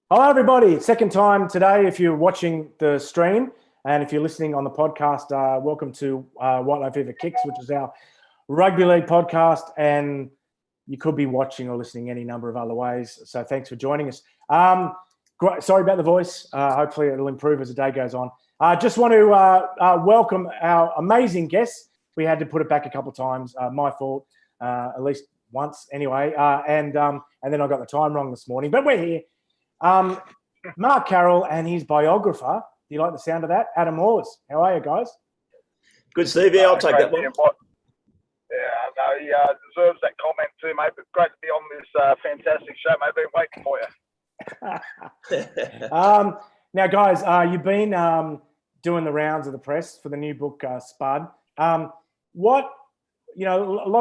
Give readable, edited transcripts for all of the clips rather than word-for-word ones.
Hello, everybody. Second time today. If you're watching the stream and if you're listening on the podcast, welcome to White Fever Kicks, which is our rugby league podcast. And you could be watching or listening any number of other ways. So thanks for joining us. Sorry about the voice. Hopefully it'll improve as the day goes on. Just want to welcome our amazing guests. We had to put it back a couple of times. My fault, at least once anyway. And then I got the time wrong this morning. But we're here. Mark Carroll and his biographer. Do you like the sound of that? Adam Hawse. How are you guys? Good, Steve. Yeah, I'll take that one. Yeah, no, he deserves that comment too, mate. But great to be on this fantastic show, mate. Been waiting for you. Now, guys, you've been doing the rounds of the press for the new book, Spudd. A lot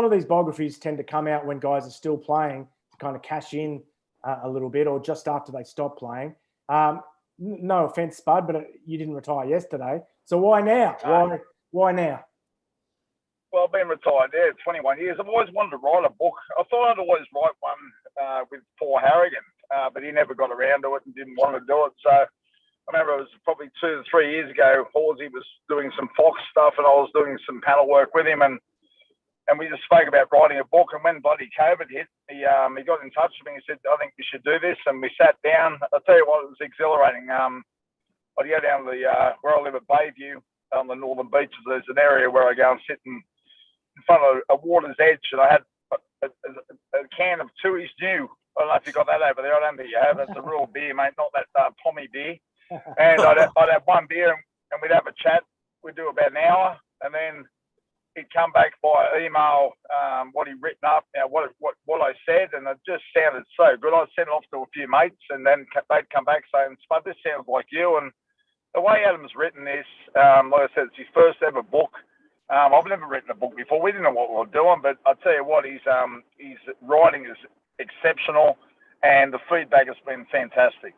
of these biographies tend to come out when guys are still playing to kind of cash in a little bit, or just after they stop playing. No offense, Spudd, but you didn't retire yesterday. So why now? Why now? Well, I've been retired, 21 years. I've always wanted to write a book. I thought I'd always write one with Paul Harrigan, but he never got around to it and didn't want to do it. So I remember it was probably 2 to 3 years ago, Horsey was doing some Fox stuff and I was doing some panel work with him, and we just spoke about writing a book. And when bloody COVID hit, he got in touch with me and said, I think we should do this. And we sat down. I'll tell you what, it was exhilarating. I'd go down to where I live at Bayview on the northern beaches. There's an area where I go and sit in front of a water's edge. And I had a can of Tooheys New. I don't know if you got that over there. I don't think you have. It's a real beer, mate, not that Pommy beer. And I'd have one beer and we'd have a chat. We'd do about an hour. And then he'd come back by email, what he'd written up, what I said, and it just sounded so good. I'd send it off to a few mates, and then they'd come back saying, Spud, this sounds like you. And the way Adam's written this, like I said, it's his first ever book. I've never written a book before. We didn't know what we were doing, but I tell you what, his writing is exceptional, and the feedback has been fantastic.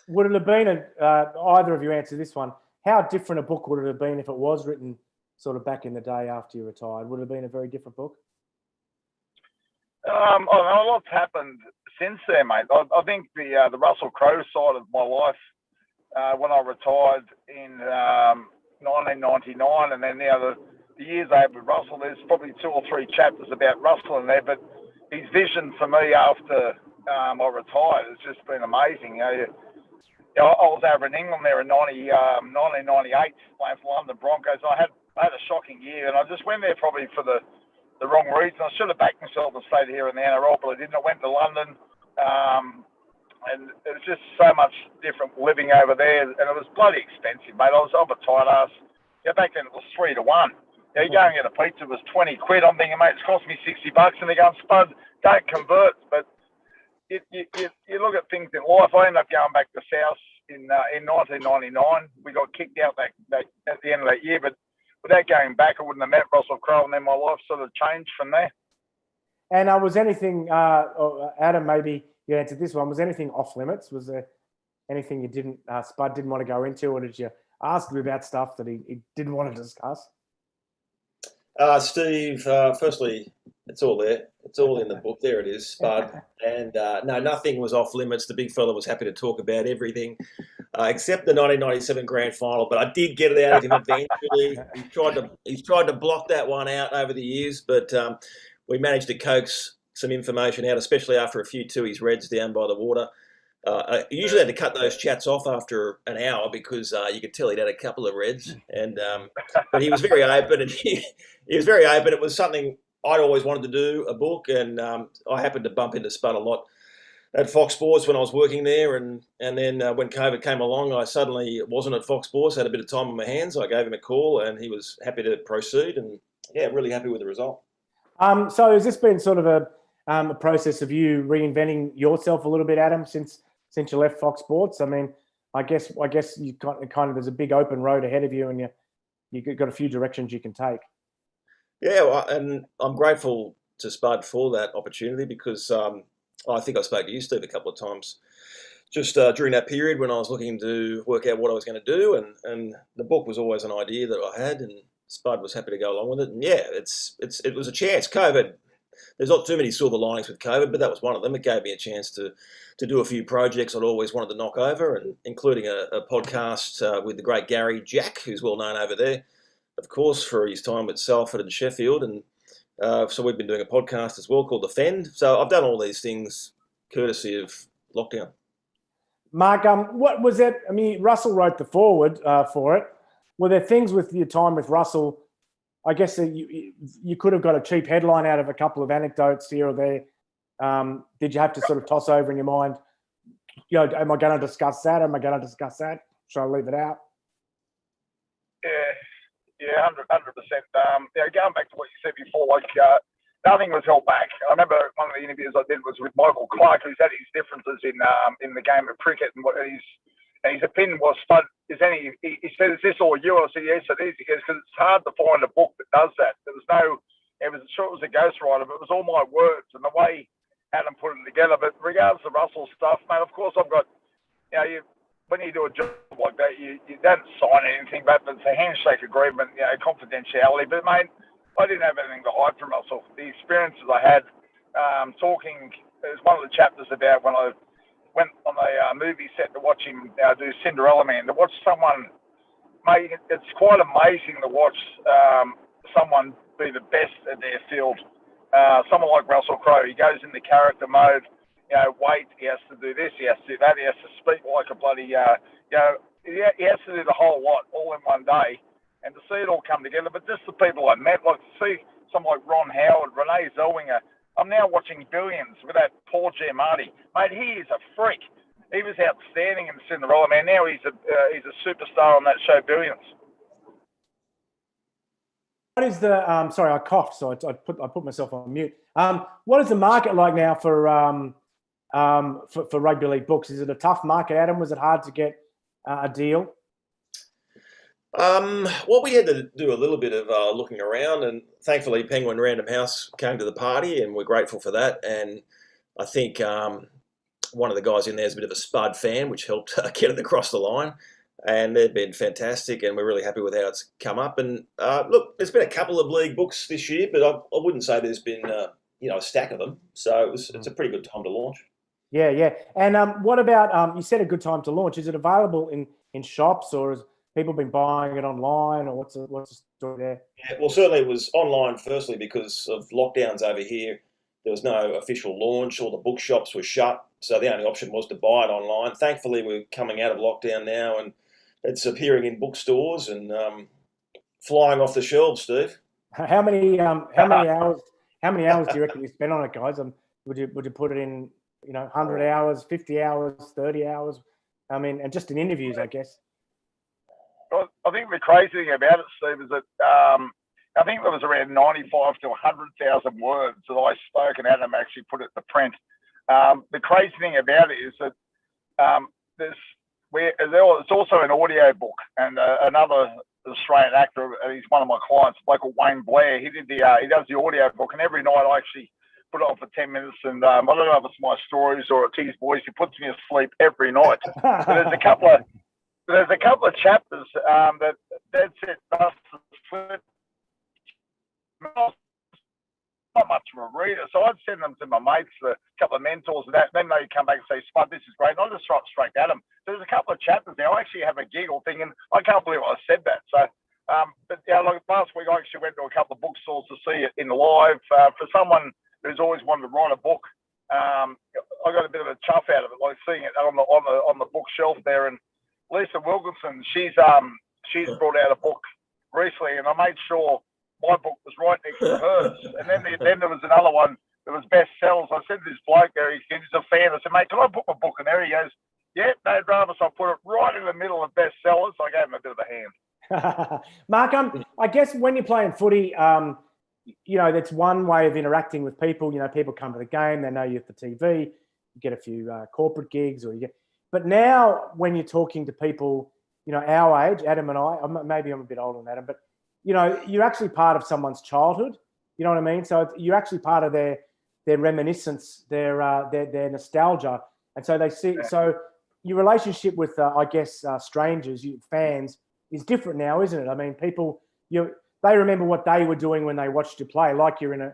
Would it have been, either of you answer this one, how different a book would it have been if it was written sort of back in the day after you retired? Would it have been a very different book? A lot's happened since then, mate. I think the Russell Crowe side of my life, when I retired in 1999, and then now the years I had with Russell, there's probably 2 or 3 chapters about Russell in there, but his vision for me after I retired has just been amazing. I was over in England there in 1998 playing for London Broncos. I had a shocking year, and I just went there probably for the wrong reason. I should have backed myself and stayed here in the NRL, but I didn't. I went to London, and it was just so much different living over there, and it was bloody expensive, mate. I'm a tight ass. Back then it was 3 to 1. You go and get a pizza, it was 20 quid. I'm thinking, mate, it's cost me $60, and they're going, Spud, don't convert. But you look at things in life. I ended up going back to South in 1999. We got kicked out at the end of that year, but without going back, I wouldn't have met Russell Crowe, and then my life sort of changed from there. And was anything, Adam, maybe you answered this one, was anything off limits? Was there anything you didn't, Spud didn't want to go into, or did you ask him about stuff that he didn't want to discuss? Steve, firstly, it's all there. It's all in the book. There it is, Spud. And no, nothing was off limits. The big fella was happy to talk about everything, except the 1997 grand final. But I did get it out of him eventually. He's tried to block that one out over the years, but we managed to coax some information out, especially after a few Tooheys Reds down by the water. I usually had to cut those chats off after an hour because you could tell he'd had a couple of Reds. And but he was very open, and he was very open. It was something I'd always wanted to do, a book, and I happened to bump into Spud a lot at Fox Sports when I was working there, and then when COVID came along, I suddenly wasn't at Fox Sports, had a bit of time on my hands, so I gave him a call, and he was happy to proceed, and yeah, really happy with the result. So has this been sort of a process of you reinventing yourself a little bit, Adam, since you left Fox Sports? I mean, I guess you kind of there's a big open road ahead of you, and you've got a few directions you can take. Yeah, well, and I'm grateful to Spud for that opportunity because I think I spoke to you, Steve, a couple of times just during that period when I was looking to work out what I was going to do, and the book was always an idea that I had, and Spud was happy to go along with it. And yeah, it was a chance. COVID there's not too many silver linings with COVID, but that was one of them. It gave me a chance to do a few projects I'd always wanted to knock over, and including a podcast with the great Gary Jack, who's well known over there, of course, for his time at Salford and Sheffield. And so we've been doing a podcast as well called Defend. So I've done all these things courtesy of lockdown. Mark, what was that? I mean, Russell wrote the foreword for it. Were there things with your time with Russell? I guess that you could have got a cheap headline out of a couple of anecdotes here or there. Did you have to sort of toss over in your mind, am I going to discuss that? Am I going to discuss that? Should I leave it out? Yeah, 100%. Going back to what you said before, nothing was held back. I remember one of the interviews I did was with Michael Clark, who's had his differences in the game of cricket, and what his opinion was, Spudd, he said, "Is this all you?" I said, "Yes, it is." He goes, "Because it's hard to find a book that does that." It was a ghostwriter, but it was all my words and the way Adam put it together. But regardless of Russell's stuff, mate, of course I've got, when you do a job like that, you don't sign anything, but it's a handshake agreement, confidentiality. But mate, I didn't have anything to hide from Russell. The experiences I had talking, there's one of the chapters about when I went on a movie set to watch him do Cinderella Man. To watch someone, mate, it's quite amazing to watch someone be the best at their field. Someone like Russell Crowe, he goes into character mode. Wait, he has to do this, he has to do that, he has to speak like a bloody, he has to do the whole lot all in one day. And to see it all come together, but just the people I met, like to see someone like Ron Howard, Renee Zellweger. I'm now watching Billions with that Paul Giamatti. Mate, he is a freak. He was outstanding in Cinderella Man. Now he's a superstar on that show Billions. What is the sorry, I coughed, so I put myself on mute. What is the market like now for rugby league books? Is it a tough market, Adam? Was it hard to get a deal? Well, we had to do a little bit of looking around, and thankfully Penguin Random House came to the party, and we're grateful for that. And I think one of the guys in there is a bit of a Spudd fan, which helped get it across the line. And they've been fantastic, and we're really happy with how it's come up. And look, there's been a couple of league books this year, but I wouldn't say there's been a stack of them. So it's a pretty good time to launch. Yeah. And what about you said a good time to launch? Is it available in shops, or has people been buying it online, or what's the story there? Yeah, well, certainly it was online firstly because of lockdowns over here. There was no official launch. All the bookshops were shut, so the only option was to buy it online. Thankfully, we're coming out of lockdown now, and it's appearing in bookstores and flying off the shelves, Steve. How many hours do you reckon you spend on it, guys? Would you put it in 100 hours, 50 hours, 30 hours? I mean, and just in interviews, I guess. Well, I think the crazy thing about it, Steve, is that I think there was around 95 to 100,000 words that I spoke, and Adam actually put it to print. The crazy thing about it is that it's also an audio book, and another Australian actor, he's one of my clients, local Wayne Blair. He does the audio book, and every night I actually put it on for 10 minutes, and I don't know if it's my stories or it's his voice. He puts me to sleep every night. But there's a couple of chapters that's it. Not much of a reader, so I'd send them to my mates, a couple of mentors, and that. Then they come back and say, "Spudd, this is great." And I just write straight at them. So there's a couple of chapters there. I actually have a giggle, thinking, "I can't believe I said that." So, but like last week, I actually went to a couple of bookstores to see it in live. For someone who's always wanted to write a book, I got a bit of a chuff out of it, like seeing it on the bookshelf there. And Lisa Wilkinson, she's brought out a book recently, and I made sure my book was right next to hers. And then there was another one that was bestsellers. I said to this bloke there, he's a fan. I said, "Mate, can I put my book in there?" He goes, "Yeah, no drama." So I put it right in the middle of bestsellers. I gave him a bit of a hand. Mark, I guess when you're playing footy, that's one way of interacting with people. People come to the game, they know you for TV, you get a few corporate gigs, but now when you're talking to people, our age, Adam and I, maybe I'm a bit older than Adam, but you're actually part of someone's childhood. You know what I mean? So you're actually part of their reminiscence, their nostalgia, and so they see. So your relationship with, strangers, fans, is different now, isn't it? I mean, people, they remember what they were doing when they watched you play, like you're in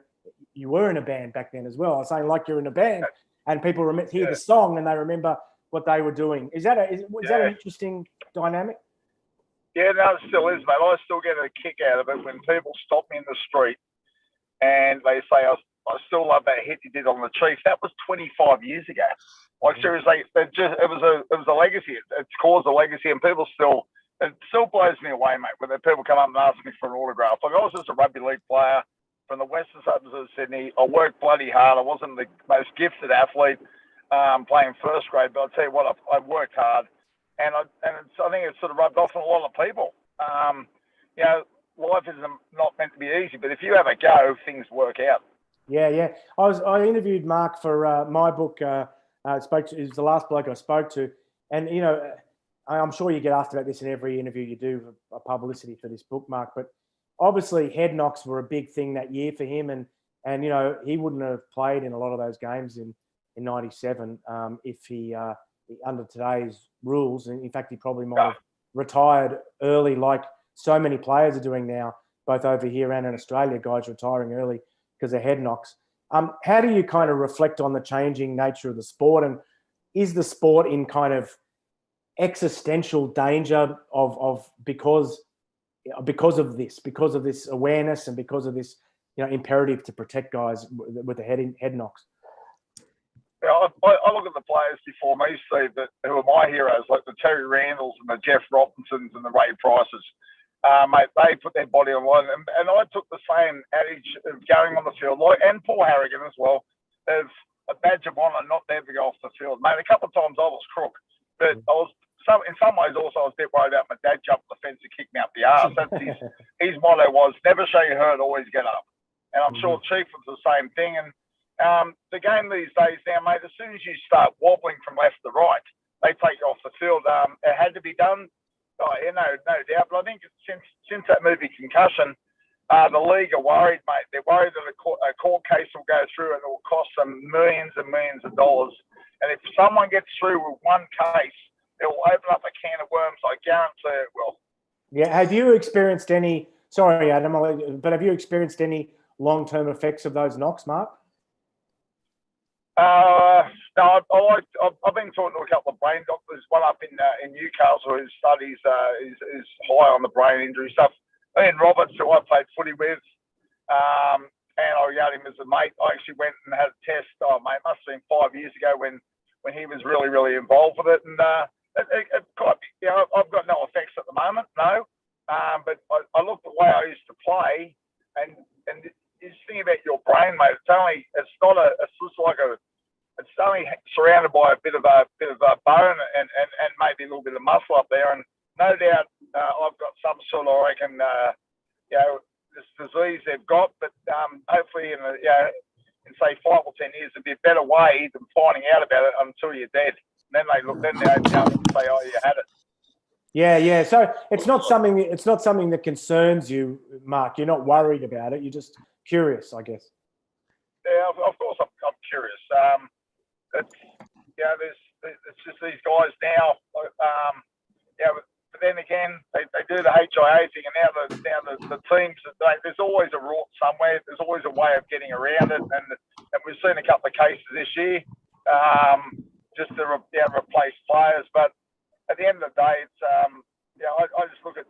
you were in a band back then as well. I was saying like you're in a band, and people hear the song and they remember what they were doing. Is that that an interesting dynamic? Yeah, no, it still is, mate. I still get a kick out of it when people stop me in the street and they say, I still love that hit you did on the Chiefs. That was 25 years ago. Like, seriously, it was a legacy. It's caused a legacy, and people it still blows me away, mate, when people come up and ask me for an autograph. Like, I was just a rugby league player from the western suburbs of Sydney. I worked bloody hard. I wasn't the most gifted athlete playing first grade, but I'll tell you what, I worked hard. And I think it's sort of rubbed off on a lot of people. Life is not meant to be easy, but if you have a go, things work out. Yeah. I interviewed Mark for my book. Is the last bloke I spoke to, and I'm sure you get asked about this in every interview you do, publicity for this book, Mark. But obviously, head knocks were a big thing that year for him, and he wouldn't have played in a lot of those games in '97 if he under today's rules. And in fact, he probably might have retired early, like so many players are doing now, both over here and in Australia. Guys retiring early because of head knocks. How do you kind of reflect on the changing nature of the sport, and is the sport in kind of existential danger of because of this awareness and because of this imperative to protect guys with the head knocks? Yeah, I look at the players before me, Steve, who are my heroes, like the Terry Randalls and the Jeff Robinsons and the Ray Prices. Mate, they put their body on line, and I took the same adage of going on the field, and Paul Harrigan as well, as a badge of honour, not there to go off the field. Mate, a couple of times I was crook, but in some ways also I was a bit worried about my dad jumping the fence and kicked me up the arse. That's his motto was, never show your hurt, always get up. And I'm sure Chief was the same thing. And the game these days now, mate, as soon as you start wobbling from left to right, they take you off the field. It had to be done. Oh, yeah, no doubt. But I think since that movie Concussion, the league are worried, mate. They're worried that a court case will go through and it will cost them millions and millions of dollars. And if someone gets through with one case, it will open up a can of worms. I guarantee it will. Yeah. Have you experienced any? Sorry, Adam, but have you experienced any long-term effects of those knocks, Mark? No, I've been talking to a couple of brain doctors, one up in Newcastle who studies is high on the brain injury stuff. Ian Roberts, who I played footy with, and I regard him as a mate. I actually went and had a test. Oh, mate, it must have been 5 years ago when he was really, really involved with it. And I've got no effects at the moment, no. But I look at the way I used to play, and this thing about your brain, mate. It's only surrounded by a bit of a bone and maybe a little bit of muscle up there. And no doubt I've got some sort of, I reckon, this disease they've got. But hopefully in say 5 or 10 years, it'd be a better way than finding out about it until you're dead. And then they open up and say, "Oh, you had it." Yeah. So it's not something that concerns you, Mark. You're not worried about it. You're just curious, I guess. Yeah, of course I'm curious. It's just these guys now. But then again, they do the HIA thing, and now the teams. There's always a rort somewhere. There's always a way of getting around it, and we've seen a couple of cases this year, just to replace players. But at the end of the day, it's I just look at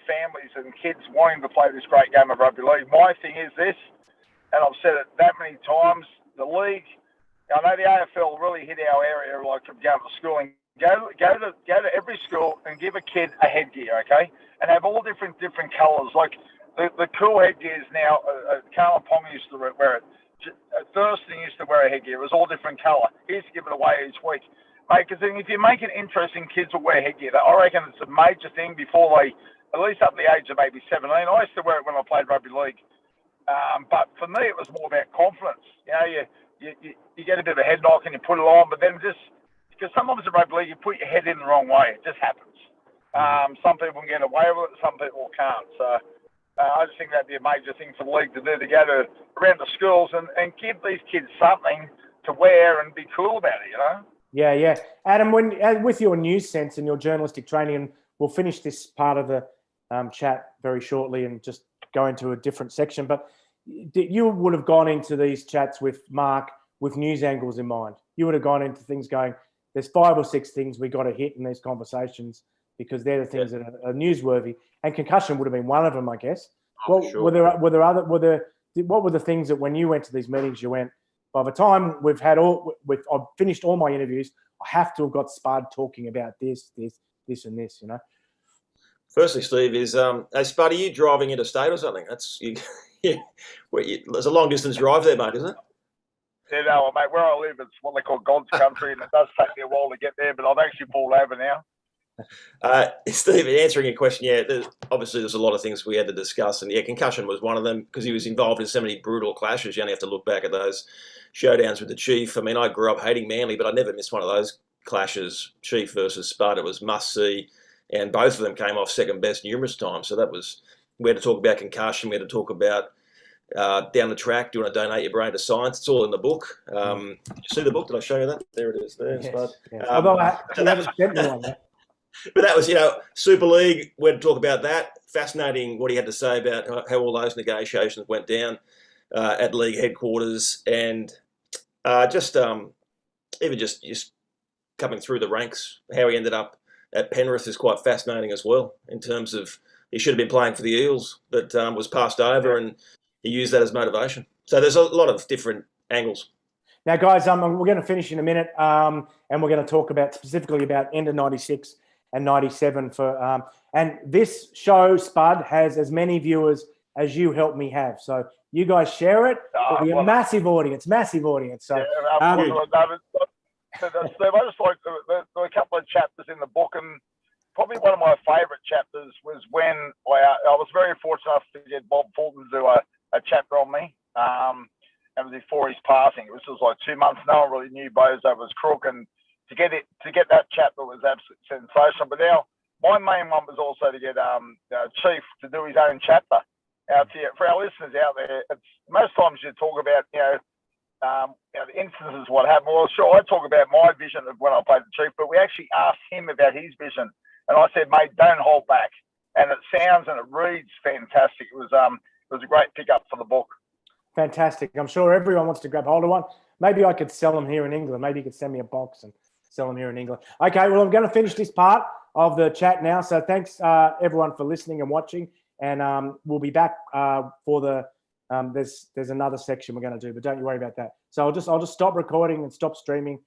families and kids wanting to play this great game of rugby league. My thing is this, and I've said it that many times: the league. I know the AFL really hit our area, like from going to school, and go to every school and give a kid a headgear, okay, and have all different colours. Like the cool headgears now. Carlin Ponga used to wear it. Thurston used to wear a headgear. It was all different colour. He used to give it away each week, mate. Because if you make it interesting, kids will wear headgear. I reckon it's a major thing before they, at least up to the age of maybe 17. I used to wear it when I played rugby league, but for me it was more about confidence. You get a bit of a head knock and you put it on, but then just because sometimes in rugby league you put your head in the wrong way, it just happens. Some people can get away with it, some people can't. So I just think that'd be a major thing for the league to do, to go around the schools and give these kids something to wear and be cool about it, Yeah. Adam, with your news sense and your journalistic training, and we'll finish this part of the chat very shortly and just go into a different section, but you would have gone into these chats with Mark with news angles in mind. You would have gone into things going, there's 5 or 6 things we got to hit in these conversations because they're the things that are newsworthy. And concussion would have been one of them, I guess. Oh, Well, sure. what were the things that when you went to these meetings, you went, by the time I've finished all my interviews, I have to have got Spudd talking about this, and this, you know? Firstly, Steve, hey, Spud, are you driving interstate or something? There's a long distance drive there, mate, isn't it? Yeah, no, mate, where I live, it's what they call God's country, and it does take me a while to get there, but I've actually pulled over now. Steve, answering your question, obviously there's a lot of things we had to discuss, and concussion was one of them because he was involved in so many brutal clashes. You only have to look back at those showdowns with the Chief. I mean, I grew up hating Manly, but I never missed one of those clashes, Chief versus Spud. It was must-see, and both of them came off second best numerous times. So we had to talk about concussion, we had to talk about down the track, do you want to donate your brain to science? It's all in the book. Did you see the book? Did I show you that? There it is. There, Yes, Spud. yes. Although you haven't sent me one, mate. But that was, Super League. We had to talk about that. Fascinating what he had to say about how all those negotiations went down at league headquarters, and just coming through the ranks, how he ended up at Penrith is quite fascinating as well. In terms of he should have been playing for the Eels, but was passed over, and he used that as motivation. So there's a lot of different angles. Now, guys, we're going to finish in a minute, and we're going to talk specifically about end of '96 and '97 and this show, Spud, has as many viewers as you helped me have. So you guys share it. It'll be a massive audience. So Steve, I just like there were a couple of chapters in the book, and probably one of my favourite chapters was when I was very fortunate enough to get Bob Fulton to do a chapter on me. It was before his passing. It was like 2 months. No one really knew Bozo was crook, and to get that chapter was absolutely sensational. But now my main one was also to get Chief to do his own chapter. For our listeners out there, it's most times you talk about the instances what happened. Well, sure, I talk about my vision of when I played the Chief, but we actually asked him about his vision, and I said, mate, don't hold back. And it sounds and it reads fantastic. It was a great pickup for the book. Fantastic. I'm sure everyone wants to grab hold of one. Maybe I could sell them here in England. Maybe you could send me a box and sell them here in England. Okay, well, I'm going to finish this part of the chat now. So thanks, everyone, for listening and watching. And we'll be back for the there's another section we're going to do, but don't you worry about that. So I'll just stop recording and stop streaming,